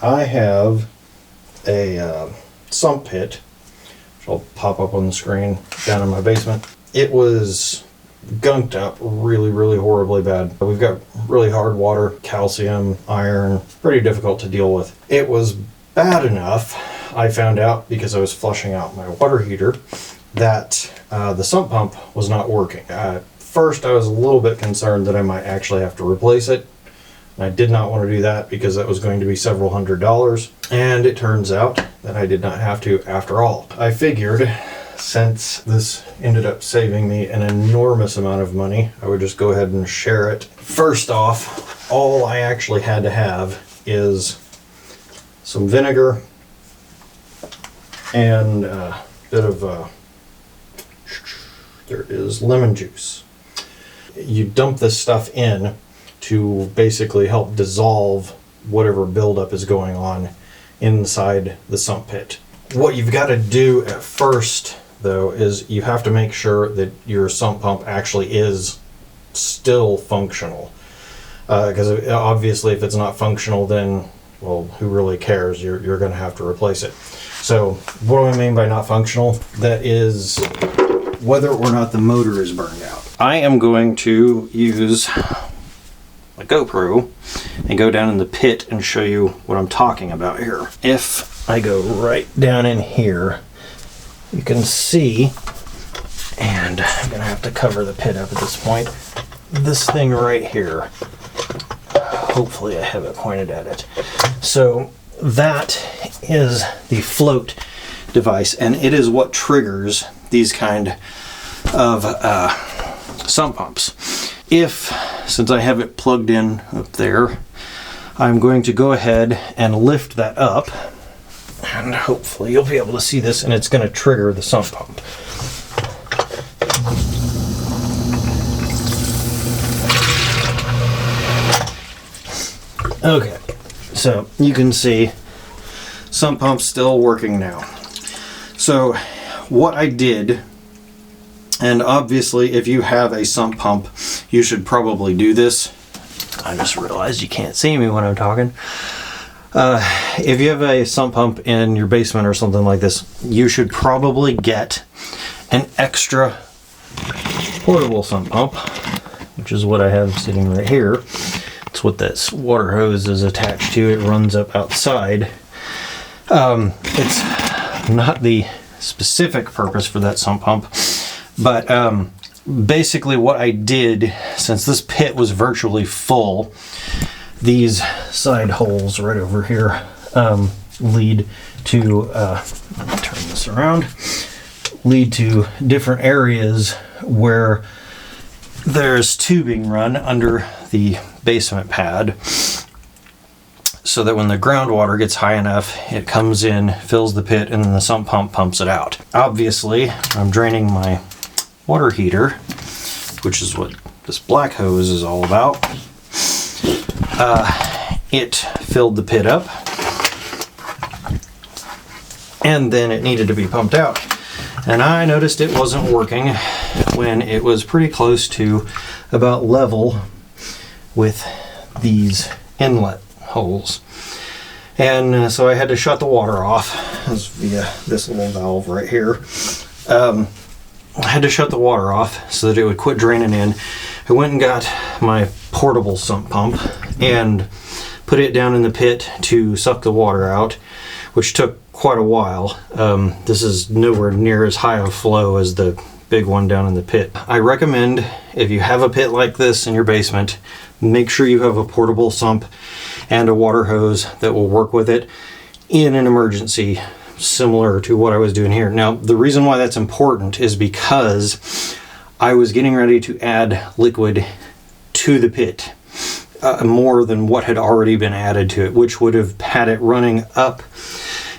I have a sump pit, which I'll pop up on the screen, down in my basement. It was gunked up really, really horribly bad. We've got really hard water, calcium, iron, pretty difficult to deal with. It was bad enough, I found out because I was flushing out my water heater, that the sump pump was not working. First, I was a little bit concerned that I might actually have to replace it. I did not want to do that because that was going to be several $100s, and it turns out that I did not have to after all. I figured, since this ended up saving me an enormous amount of money, I would just go ahead and share it. First off, all I actually had to have is some vinegar and a bit of there is lemon juice. You dump this stuff in to basically help dissolve whatever buildup is going on inside the sump pit. What you've got to do at first, though, is you have to make sure that your sump pump actually is still functional. Because obviously if it's not functional, then, well, who really cares? You're going to have to replace it. So what do I mean by not functional? That is whether or not the motor is burned out. I am going to use a GoPro and go down in the pit and show you what I'm talking about here. If I go right down in here, you can see, and I'm gonna have to cover the pit up at this point, this thing right here. Hopefully I have it pointed at it. So that is the float device, and it is what triggers these kind of sump pumps. Since I have it plugged in up there, I'm going to go ahead and lift that up, and hopefully you'll be able to see this, and it's going to trigger the sump pump. Okay, so you can see sump pump's still working now. So what I did, and obviously if you have a sump pump, you should probably do this. I just realized you can't see me when I'm talking. If you have a sump pump in your basement or something like this, you should probably get an extra portable sump pump, which is what I have sitting right here. It's what this water hose is attached to. It runs up outside. It's not the specific purpose for that sump pump, but basically what I did, since this pit was virtually full, these side holes right over here lead to, let me turn this around, lead to different areas where there's tubing run under the basement pad, so that when the groundwater gets high enough, it comes in, fills the pit, and then the sump pump pumps it out. Obviously, I'm draining my water heater, which is what this black hose is all about. It filled the pit up, and then it needed to be pumped out. And I noticed it wasn't working when it was pretty close to about level with these inlet holes. And so I had to shut the water off. That's via this little valve right here. I had to shut the water off so that it would quit draining in. I went and got my portable sump pump and put it down in the pit to suck the water out, which took quite a while. This is nowhere near as high a flow as the big one down in the pit. I recommend, if you have a pit like this in your basement, make sure you have a portable sump and a water hose that will work with it in an emergency, similar to what I was doing here. Now, the reason why that's important is because I was getting ready to add liquid to the pit, more than what had already been added to it, which would have had it running up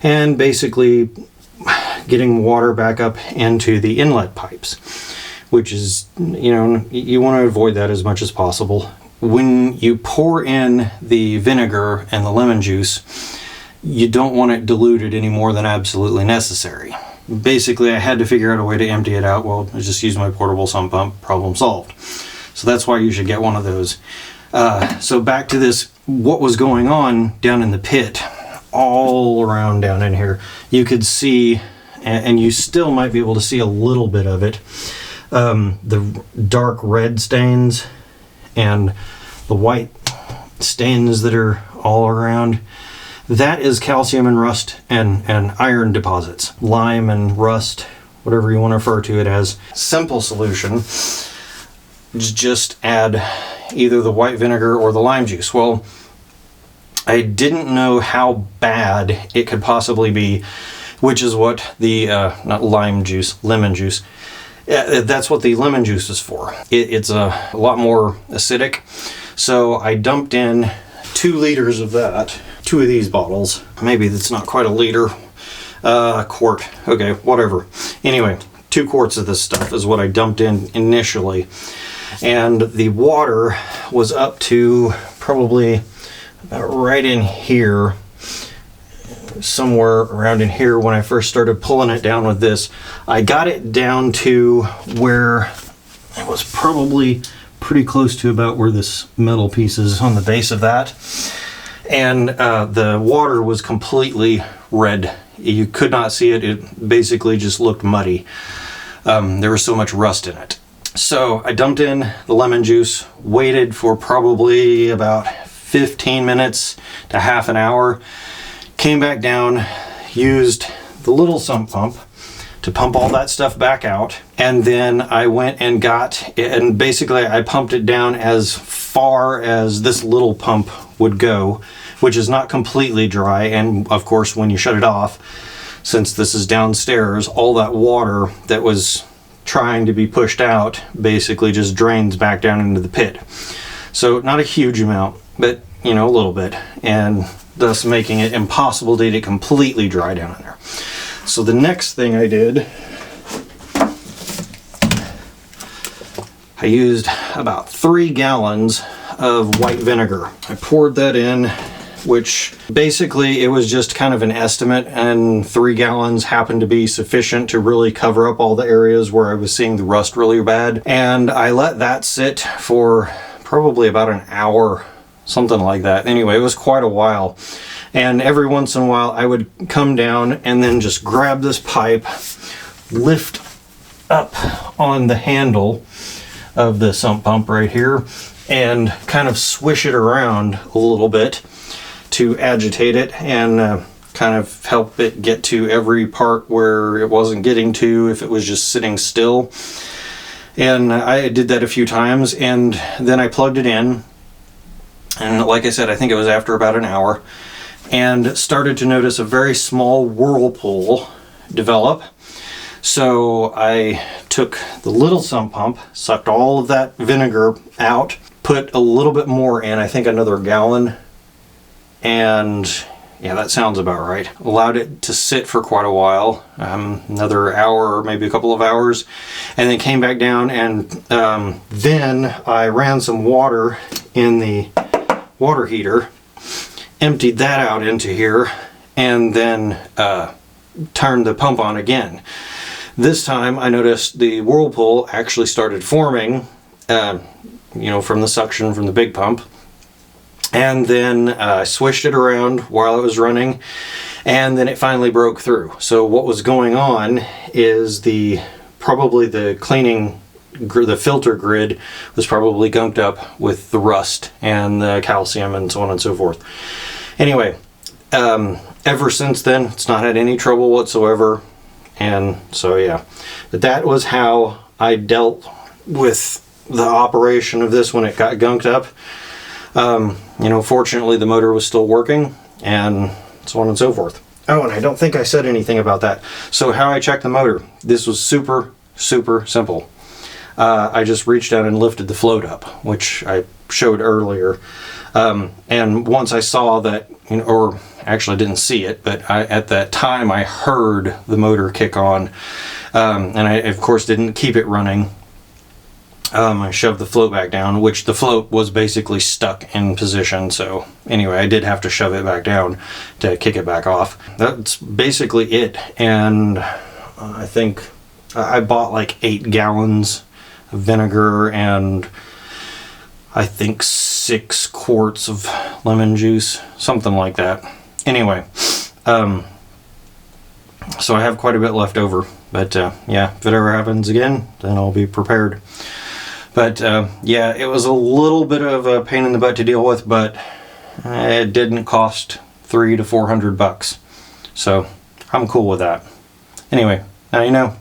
and basically getting water back up into the inlet pipes, which is, you want to avoid that as much as possible. When you pour in the vinegar and the lemon juice, you don't want it diluted any more than absolutely necessary. Basically, I had to figure out a way to empty it out. Well, I just used my portable sump pump, problem solved. So that's why you should get one of those. So back to this, what was going on down in the pit. all around down in here. You could see, and you still might be able to see a little bit of it, the dark red stains and the white stains that are all around. That is calcium and rust and iron deposits. Lime and rust, whatever you want to refer to it as. Simple solution, just add either the white vinegar or the lime juice. Well, I didn't know how bad it could possibly be, which is what the, not lime juice, lemon juice. That's what the lemon juice is for. It's a lot more acidic. So I dumped in 2 liters of that. 2 of these bottles. Maybe that's not quite a liter. Quart. Okay, whatever. Anyway, 2 quarts of this stuff is what I dumped in initially. And the water was up to probably about right in here, somewhere around in here when I first started pulling it down with this. I got it down to where it was probably pretty close to about where this metal piece is on the base of that. And the water was completely red. You could not see it. It basically just looked muddy. There was so much rust in it. So I dumped in the lemon juice, waited for probably about 15 minutes to half an hour, came back down, used the little sump pump to pump all that stuff back out, and then I went and basically I pumped it down as far as this little pump would go, which is not completely dry. And of course, when you shut it off, since this is downstairs, all that water that was trying to be pushed out basically just drains back down into the pit. So not a huge amount, but a little bit, and thus making it impossible to get it completely dry down in there. So the next thing I did, I used about 3 gallons of white vinegar. I poured that in, which basically it was just kind of an estimate, and 3 gallons happened to be sufficient to really cover up all the areas where I was seeing the rust really bad. And I let that sit for probably about an hour, something like that. Anyway, it was quite a while. And every once in a while I would come down and then just grab this pipe, lift up on the handle of the sump pump right here, and kind of swish it around a little bit to agitate it and kind of help it get to every part where it wasn't getting to if it was just sitting still. And I did that a few times, and then I plugged it in, and like I said, I think it was after about an hour, and started to notice a very small whirlpool develop. So I took the little sump pump, sucked all of that vinegar out, put a little bit more in, I think another gallon, and yeah, that sounds about right. Allowed it to sit for quite a while, another hour or maybe a couple of hours, and then came back down, and then I ran some water in the water heater, emptied that out into here, and then turned the pump on again. This time I noticed the whirlpool actually started forming, from the suction from the big pump. And then I swished it around while it was running, and then it finally broke through. So what was going on is probably the cleaning, the filter grid was probably gunked up with the rust and the calcium and so on and so forth. Anyway, ever since then, it's not had any trouble whatsoever. And so, yeah, but that was how I dealt with the operation of this when it got gunked up. Fortunately the motor was still working, and so on and so forth. Oh, and I don't think I said anything about that. So how I checked the motor, this was super, super simple. I just reached down and lifted the float up, which I showed earlier. And once I saw that, or actually didn't see it, but at that time I heard the motor kick on, and I of course didn't keep it running. I shoved the float back down, which the float was basically stuck in position. So anyway, I did have to shove it back down to kick it back off. That's basically it. And I think I bought like 8 gallons of vinegar and I think 6 quarts of lemon juice, something like that. Anyway, So I have quite a bit left over. But yeah, if it ever happens again, then I'll be prepared. But yeah, it was a little bit of a pain in the butt to deal with, but it didn't cost $300 to $400. So I'm cool with that. Anyway, now you know.